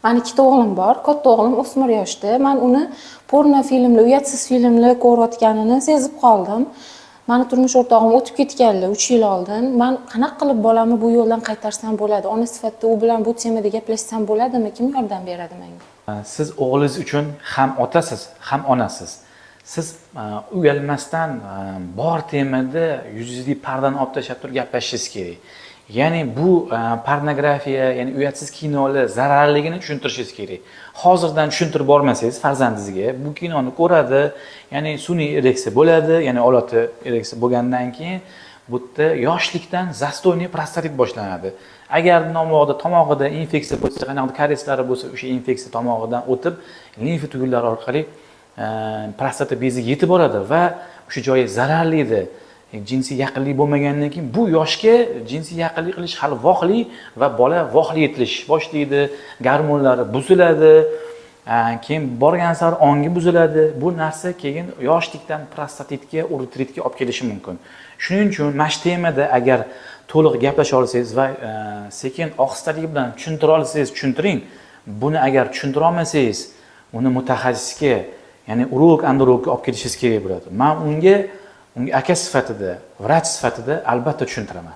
Mani ikkita o'g'lim bor. Katta o'g'lim o'smir yoshda. Men uni porno filmlar, uyatsiz filmlar ko'rayotganini sezib qoldim. Mani turmush o'rtog'im o'tib ketganlar 3 yil oldin. Men qanaqa qilib bolamni bu yo'ldan qaytarsam bo'ladi? Ona sifatida u bilan bu temada gaplashsam bo'ladimi? Kim yordam beradi menga? Siz o'g'lingiz uchun ham otasiz, ham onasiz. Siz uyalmasdan bor temada yuzingizga pardani olib tashlab turib gaplashishingiz kerak. Ya'ni bu pornografiya, ya'ni uyatsiz kinolar zararligini tushuntirishingiz kerak. Hozirdan tushuntirib bormasangiz farzandingizga bu kinoni ko'radi, ya'ni sun'iy ereksiya bo'ladi, ya'ni olati ereksiya bo'lgandan keyin bu yerda yoshlikdan zastoyniy prostatit boshlanadi. Agar tomog'ida infeksiya bo'lsa, qanaqadir karieslari bo'lsa, o'sha infeksiya tomog'idan o'tib, limfa tugulari orqali prostata beziga yetib boradi va o'sha joyi zararliydi. Jinsiy yaqinlik bo'lmagandan keyin bu yoshga jinsiy yaqinlik qilish hali vohli va bola vohli yetilish boshlaydi, gormonlari buziladi, keyin borgan sari ongi buziladi. Bu narsa keyin yoshlikdan prostatitga, uretritga olib kelishi mumkin. Shuning uchun mana shu temada agar to'liq gaplasha olsangiz va sekin ohistalik bilan tushuntira olsangiz tushuntiring. Buni agar tushuntira olmasangiz, uni mutaxassisga, ya'ni urolog, andrologga olib kelishingiz kerak bo'ladi. Men unga aka sifatida, vrach sifatida albatta tushuntiraman.